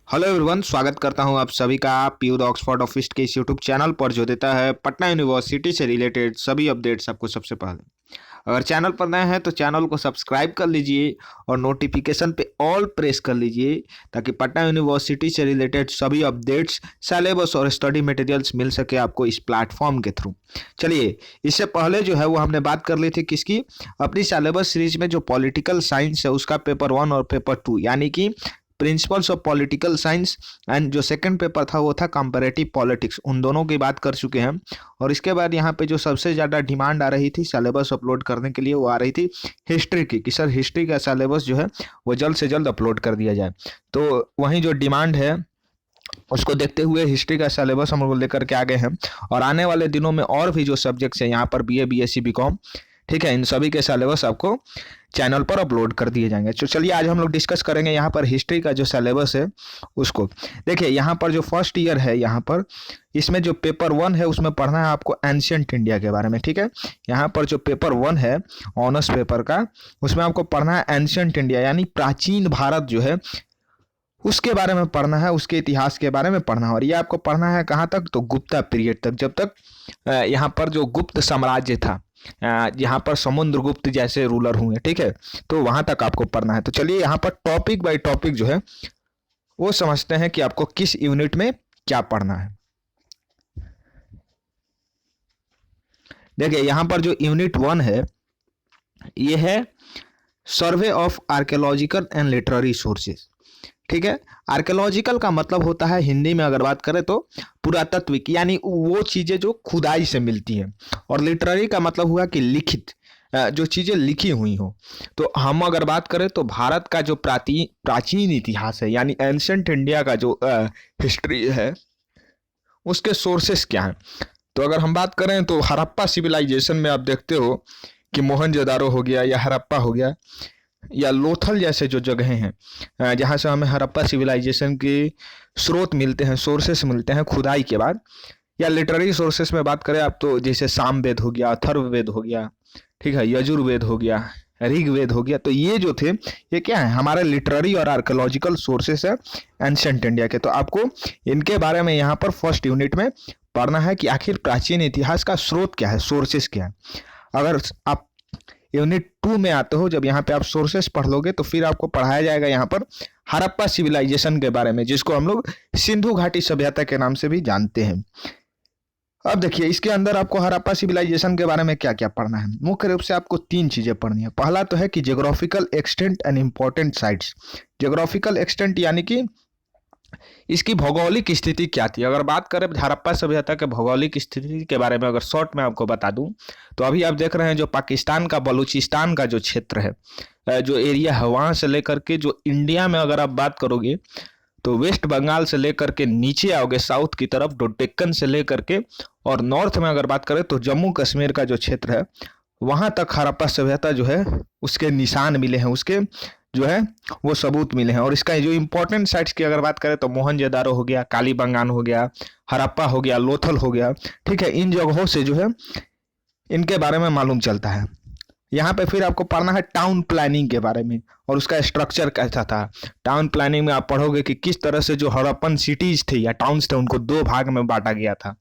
Hello everyone, स्वागत करता हूं आप सभी का पीयू द ऑक्सफोर्ड ऑफिस के इस यूट्यूब चैनल पर, जो देता है पटना यूनिवर्सिटी से रिलेटेड सभी अपडेट्स आपको सबसे पहले। अगर चैनल पर नए हैं तो चैनल को सब्सक्राइब कर लीजिए और नोटिफिकेशन पे ऑल प्रेस कर लीजिए, ताकि पटना यूनिवर्सिटी से रिलेटेड सभी अपडेट्स, सिलेबस और स्टडी मटेरियल्स मिल सके आपको इस प्लेटफॉर्म के थ्रू। चलिए, इससे पहले जो है वो हमने बात कर ली थी किसकी, अपनी सिलेबस सीरीज में जो पॉलिटिकल साइंस है उसका पेपर 1 और पेपर 2 यानी कि principles of political science, and जो सेकंड पेपर था वो था कंपैरेटिव पॉलिटिक्स, उन दोनों की बात कर चुके हैं। और इसके बाद यहाँ पे जो सबसे ज़्यादा डिमांड आ रही थी सिलेबस अपलोड करने के लिए, वो आ रही थी हिस्ट्री की, कि सर हिस्ट्री का सिलेबस जो है वो जल्द से जल्द अपलोड कर दिया जाए। तो वहीं जो डिमांड है उसको देखते हुए हिस्ट्री का सिलेबस हम लोग लेकर के आ गए हैं। और आने वाले दिनों में और भी जो सब्जेक्ट्स हैं यहाँ पर बीए, बीएससी, बीकॉम, ठीक है, इन सभी के सिलेबस आपको चैनल पर अपलोड कर दिए जाएंगे। तो चलिए आज हम लोग डिस्कस करेंगे यहाँ पर हिस्ट्री का जो सिलेबस है उसको। देखिए यहाँ पर जो फर्स्ट ईयर है, यहाँ पर इसमें जो पेपर 1 है उसमें पढ़ना है आपको एंशियंट इंडिया के बारे में, ठीक है। यहाँ पर जो पेपर 1 है ऑनर्स पेपर का, उसमें आपको पढ़ना है एंशियंट इंडिया यानी प्राचीन भारत जो है उसके बारे में पढ़ना है, उसके इतिहास के बारे में पढ़ना है। और ये आपको पढ़ना है कहाँ तक, तो गुप्ता पीरियड तक, जब तक यहाँ पर जो गुप्त साम्राज्य था, यहाँ पर समुद्रगुप्त जैसे रूलर हुए, ठीक है, तो वहां तक आपको पढ़ना है। तो चलिए यहाँ पर टॉपिक बाय टॉपिक जो है वो समझते हैं कि आपको किस यूनिट में क्या पढ़ना है। देखिए यहाँ पर जो यूनिट 1 है ये है survey of archaeological and literary sources, ठीक है। आर्कियोलॉजिकल का मतलब होता है हिंदी में अगर बात करें तो पुरातत्विक, यानी वो चीज़ें जो खुदाई से मिलती हैं। और लिटरेरी का मतलब हुआ कि लिखित, जो चीज़ें लिखी हुई हो। तो हम अगर बात करें तो भारत का जो प्राचीन इतिहास है यानी एंशियंट इंडिया का जो हिस्ट्री है उसके सोर्सेस क्या हैं। तो अगर हम बात करें तो हड़प्पा सिविलाइजेशन में आप देखते हो कि मोहनजोदारो हो गया या हड़प्पा हो गया या लोथल जैसे जो जगहें हैं जहाँ से हमें हड़प्पा सिविलाइजेशन के स्रोत मिलते हैं, सोर्सेस मिलते हैं खुदाई के बाद। या लिटरेरी सोर्सेस में बात करें आप तो जैसे सामवेद हो गया, अथर्ववेद हो गया, ठीक है, यजुर्वेद हो गया, ऋग्वेद हो गया। तो ये जो थे ये क्या है, हमारे लिटरेरी और आर्कियोलॉजिकल सोर्सेस है एंशियंट इंडिया के। तो आपको इनके बारे में यहाँ पर फर्स्ट यूनिट में पढ़ना है कि आखिर प्राचीन इतिहास का स्रोत क्या है, सोर्सेस क्या है। अगर आप यूनिट 2 में आते हो, जब यहाँ पे आप सोर्सेस पढ़ लोगे तो फिर आपको पढ़ाया जाएगा यहाँ पर हड़प्पा सिविलाइजेशन के बारे में, जिसको हम लोग सिंधु घाटी सभ्यता के नाम से भी जानते हैं। अब देखिए इसके अंदर आपको हड़प्पा सिविलाइजेशन के बारे में क्या क्या पढ़ना है। मुख्य रूप से आपको 3 चीजें पढ़नी है। पहला तो है कि geographical extent and important sites. Geographical extent यानी कि इसकी भौगोलिक स्थिति क्या थी। अगर बात करें हड़प्पा सभ्यता के भौगोलिक स्थिति के बारे में, अगर शॉर्ट में आपको बता दूं तो अभी आप देख रहे हैं जो पाकिस्तान का बलूचिस्तान का जो क्षेत्र है, जो एरिया है, वहां से लेकर के जो इंडिया में अगर आप बात करोगे तो वेस्ट बंगाल से लेकर के नीचे आओगे साउथ की तरफ, तो डेक्कन से लेकर के, और नॉर्थ में अगर बात करें तो जम्मू कश्मीर का जो क्षेत्र है वहां तक हड़प्पा सभ्यता जो है उसके निशान मिले हैं, उसके जो है वो सबूत मिले हैं। और इसका जो इम्पोर्टेंट साइट्स की अगर बात करें तो मोहनजोदारो हो गया, कालीबंगान हो गया, हड़प्पा हो गया, लोथल हो गया, ठीक है, इन जगहों से जो है इनके बारे में मालूम चलता है। यहाँ पे फिर आपको पढ़ना है टाउन प्लानिंग के बारे में और उसका स्ट्रक्चर कैसा था। टाउन प्लानिंग में आप पढ़ोगे कि किस तरह से जो हड़प्पन सिटीज थे या टाउन्स थे उनको 2 भाग में बांटा गया था।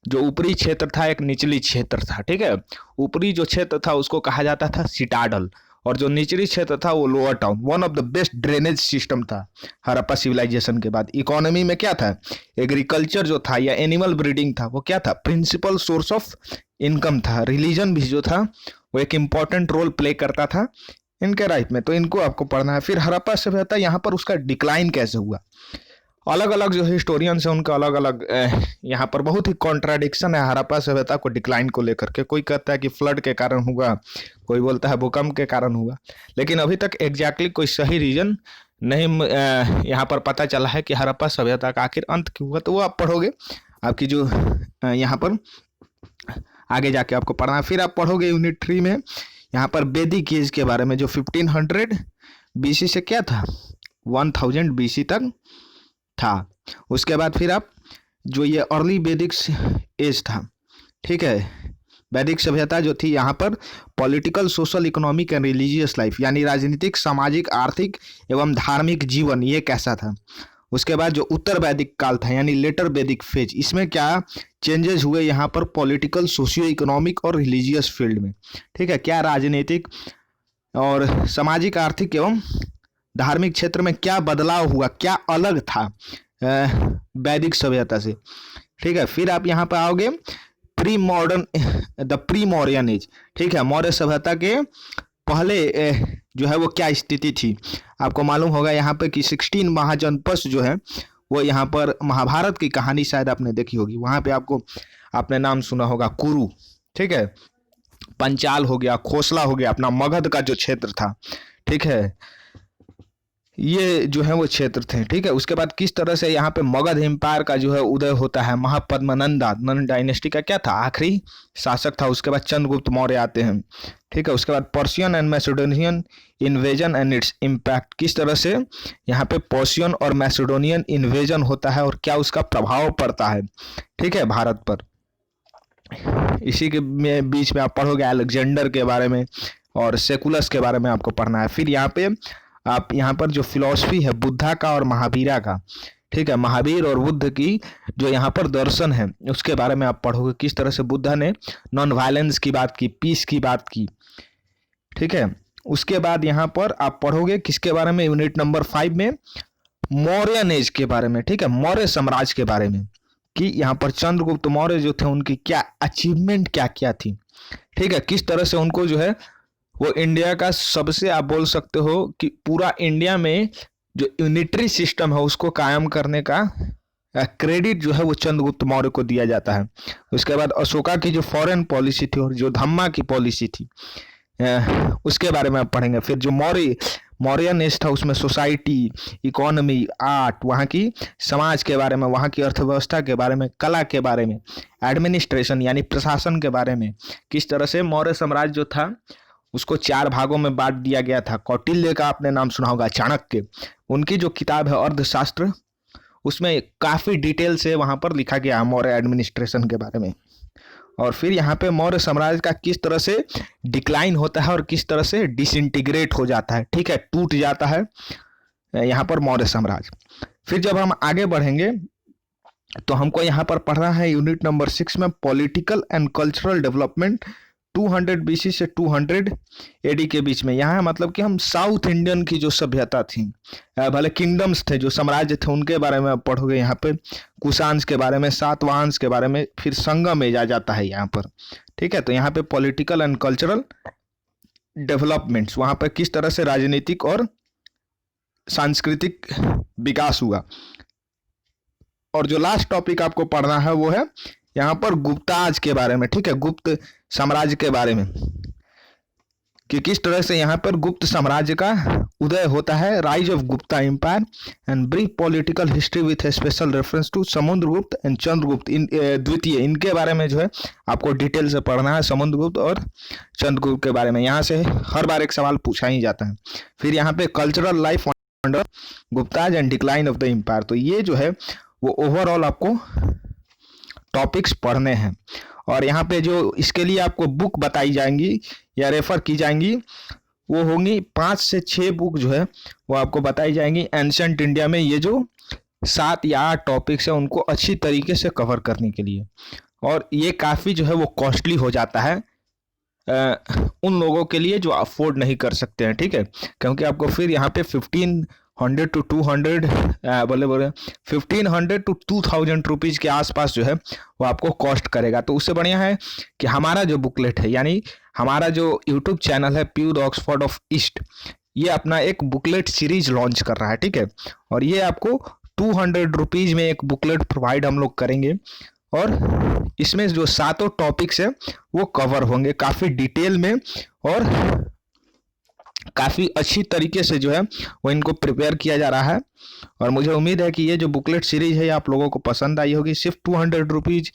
जो ऊपरी क्षेत्र था एक निचली क्षेत्र था, ठीक है। ऊपरी जो क्षेत्र था उसको कहा जाता था सिटाडल, और जो निचली क्षेत्र था वो lower town. One of the best drainage system था हड़प्पा सिविलाइजेशन के बाद। इकोनॉमी में क्या था, एग्रीकल्चर जो था या एनिमल ब्रीडिंग था वो क्या था, प्रिंसिपल सोर्स ऑफ इनकम था। रिलीजन भी जो था वो एक इम्पॉर्टेंट रोल प्ले करता था इनके लाइफ में, तो इनको आपको पढ़ना है। फिर हड़प्पा सभ्यता यहाँ पर उसका डिक्लाइन कैसे हुआ, अलग अलग जो हिस्टोरियंस है उनका अलग अलग यहाँ पर बहुत ही कॉन्ट्राडिक्शन है हड़प्पा सभ्यता को डिक्लाइन को लेकर के। कोई कहता है कि फ्लड के कारण हुआ, कोई बोलता है भूकंप के कारण हुआ, लेकिन अभी तक एग्जैक्टली कोई सही रीजन नहीं यहाँ पर पता चला है कि हड़प्पा सभ्यता का आखिर अंत क्यों हुआ। तो वो आप पढ़ोगे, आपकी जो यहाँ पर आगे जाके आपको पढ़ना है। फिर आप पढ़ोगे यूनिट 3 में यहाँ पर वैदिक एज के बारे में, जो 1500 BC से क्या था 1000 BC तक था। उसके बाद फिर आप जो ये अर्ली वैदिक एज था, ठीक है, वैदिक सभ्यता जो थी यहाँ पर political, social, economic and religious life यानी राजनीतिक, सामाजिक, आर्थिक एवं धार्मिक जीवन ये कैसा था। उसके बाद जो उत्तर वैदिक काल था यानी लेटर वैदिक फेज, इसमें क्या चेंजेस हुए यहाँ पर पॉलिटिकल, सोशियो इकोनॉमिक और रिलीजियस फील्ड में। ठीक है, क्या राजनीतिक और सामाजिक, आर्थिक एवं धार्मिक क्षेत्र में क्या बदलाव हुआ, क्या अलग था वैदिक सभ्यता से। ठीक है, फिर आप यहाँ पर आओगे pre modern, the pre Mauryan age. ठीक है, मौर्य सभ्यता के पहले जो है वो क्या स्थिति थी। आपको मालूम होगा यहाँ पे कि 16 महाजनपद जो है वो यहाँ पर महाभारत की कहानी शायद आपने देखी होगी, वहाँ पे आपने नाम सुना होगा कुरु। ठीक है, पंचाल हो गया, खोसला हो गया, अपना मगध का जो क्षेत्र था। ठीक है, ये जो है वो क्षेत्र थे। ठीक है, उसके बाद किस तरह से यहाँ पे मगध एम्पायर का जो है उदय होता है। महापद्मनंदा, नंद डायनेस्टी का क्या था, आखिरी शासक था। उसके बाद चंद्रगुप्त मौर्य आते हैं। ठीक है, उसके बाद Persian and Macedonian invasion and its impact, किस तरह से यहाँ पे पर्शियन और मैसेडोनियन इन्वेजन होता है और क्या उसका प्रभाव पड़ता है। ठीक है, भारत पर। इसी के बीच में आप पढ़ोगे अलेक्जेंडर के बारे में और सेकुलस के बारे में आपको पढ़ना है। फिर आप यहाँ पर जो फिलॉसफी है बुद्धा का और महावीरा का। ठीक है, महावीर और बुद्ध की जो यहाँ पर दर्शन है उसके बारे में आप पढ़ोगे, किस तरह से बुद्धा ने नॉन वायलेंस की बात की, पीस की बात की। ठीक है, उसके बाद यहाँ पर आप पढ़ोगे किसके बारे में, यूनिट नंबर 5 में मौर्यन एज के बारे में। ठीक है, मौर्य साम्राज्य के बारे में कि यहाँ पर चंद्रगुप्त मौर्य जो थे उनकी क्या अचीवमेंट क्या क्या थी। ठीक है, किस तरह से उनको जो है वो इंडिया का सबसे, आप बोल सकते हो कि पूरा इंडिया में जो यूनिटरी सिस्टम है उसको कायम करने का क्रेडिट जो है वो चंद्रगुप्त मौर्य को दिया जाता है। उसके बाद अशोका की जो फॉरेन पॉलिसी थी और जो धम्मा की पॉलिसी थी उसके बारे में आप पढ़ेंगे। फिर जो मौर्यन एज था उसमें सोसाइटी, इकोनॉमी, आर्ट, वहाँ की समाज के बारे में, वहाँ की अर्थव्यवस्था के बारे में, कला के बारे में, एडमिनिस्ट्रेशन यानी प्रशासन के बारे में, किस तरह से मौर्य साम्राज्य जो था उसको 4 भागों में बांट दिया गया था। कौटिल्य का आपने नाम सुना होगा, चाणक्य, उनकी जो किताब है अर्थशास्त्र, उसमें काफ़ी डिटेल से वहाँ पर लिखा गया है मौर्य एडमिनिस्ट्रेशन के बारे में। और फिर यहाँ पे मौर्य साम्राज्य का किस तरह से डिक्लाइन होता है और किस तरह से डिसइंटीग्रेट हो जाता है। ठीक है, टूट जाता है यहाँ पर मौर्य साम्राज्य। फिर जब हम आगे बढ़ेंगे तो हमको यहाँ पर पढ़ना है यूनिट नंबर 6 में political and cultural development 200 BC से 200 AD के बीच में। यहाँ मतलब कि हम साउथ इंडियन की जो सभ्यता थी, भले किंगडम्स थे, जो साम्राज्य थे, उनके बारे में आप पढ़ोगे। यहाँ पे कुषाण्स के बारे में, सातवाहन्स के बारे में, फिर संगम एज आ जाता है यहाँ पर। ठीक है, तो यहाँ पे पॉलिटिकल एंड कल्चरल डेवलपमेंट्स, वहाँ पर किस तरह से राजनीतिक और सांस्कृतिक विकास हुआ। और जो लास्ट टॉपिक आपको पढ़ना है वो है यहाँ पर गुप्ताज के बारे में। ठीक है, गुप्त साम्राज्य के बारे में कि किस तरह से यहाँ पर गुप्त साम्राज्य का उदय होता है, rise of Gupta empire and brief political history with special reference to Samudragupta and Chandragupta द्वितीय। इनके बारे में जो है आपको डिटेल से पढ़ना है, समुद्रगुप्त और चंद्रगुप्त के बारे में। यहाँ से हर बार एक सवाल पूछा ही जाता है। फिर यहाँ पे cultural life under Guptas and decline of the empire. तो ये जो है वो ओवरऑल आपको टॉपिक्स पढ़ने हैं। और यहाँ पे जो इसके लिए आपको बुक बताई जाएंगी या रेफर की जाएंगी वो होंगी 5 से 6 बुक जो है वो आपको बताई जाएंगी एंशिएंट इंडिया में। ये जो 7 या 8 टॉपिक्स है उनको अच्छी तरीके से कवर करने के लिए। और ये काफ़ी जो है वो कॉस्टली हो जाता है उन लोगों के लिए जो अफोर्ड नहीं कर सकते हैं। ठीक है, क्योंकि आपको फिर यहाँ पे 1500 to 200 बोले 1500 to 2000 रुपीज़ के आसपास जो है वो आपको कॉस्ट करेगा। तो उससे बढ़िया है कि हमारा जो बुकलेट है, यानी हमारा जो यूट्यूब चैनल है प्यूर ऑक्सफोर्ड ऑफ ईस्ट, ये अपना एक बुकलेट सीरीज लॉन्च कर रहा है। ठीक है, और ये आपको 200 रुपीज़ में एक बुकलेट प्रोवाइड हम लोग करेंगे और इसमें जो 7 टॉपिक्स है वो कवर होंगे काफ़ी डिटेल में और काफ़ी अच्छी तरीके से जो है वो इनको प्रिपेयर किया जा रहा है। और मुझे उम्मीद है कि ये जो बुकलेट सीरीज है आप लोगों को पसंद आई होगी। सिर्फ 200 रुपीज़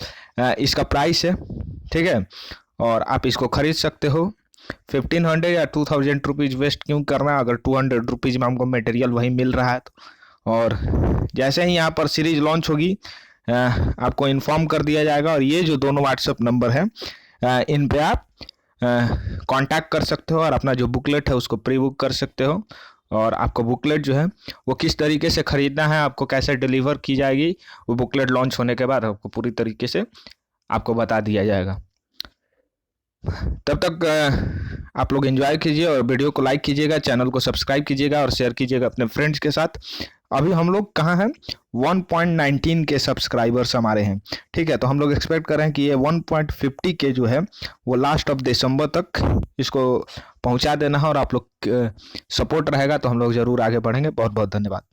इसका प्राइस है। ठीक है, और आप इसको खरीद सकते हो। 1500 या 2000 रुपीज़ वेस्ट क्यों करना अगर 200 रुपीज़ में हमको मटेरियल वही मिल रहा है तो। और जैसे ही यहाँ पर सीरीज लॉन्च होगी आपको इन्फॉर्म कर दिया जाएगा। और ये जो दोनों व्हाट्सएप नंबर है इन पे आप कांटेक्ट कर सकते हो और अपना जो बुकलेट है उसको प्री बुक कर सकते हो। और आपको बुकलेट जो है वो किस तरीके से ख़रीदना है, आपको कैसे डिलीवर की जाएगी, वो बुकलेट लॉन्च होने के बाद आपको पूरी तरीके से आपको बता दिया जाएगा। तब तक आप लोग एंजॉय कीजिए और वीडियो को लाइक कीजिएगा, चैनल को सब्सक्राइब कीजिएगा और शेयर कीजिएगा अपने फ्रेंड्स के साथ। अभी हम लोग कहाँ हैं, 1.19 के सब्सक्राइबर्स हमारे हैं, ठीक है। तो हम लोग एक्सपेक्ट कर रहे हैं कि ये 1.50 के जो है वो लास्ट ऑफ दिसंबर तक इसको पहुंचा देना है, और आप लोग सपोर्ट रहेगा तो हम लोग ज़रूर आगे बढ़ेंगे। बहुत बहुत धन्यवाद।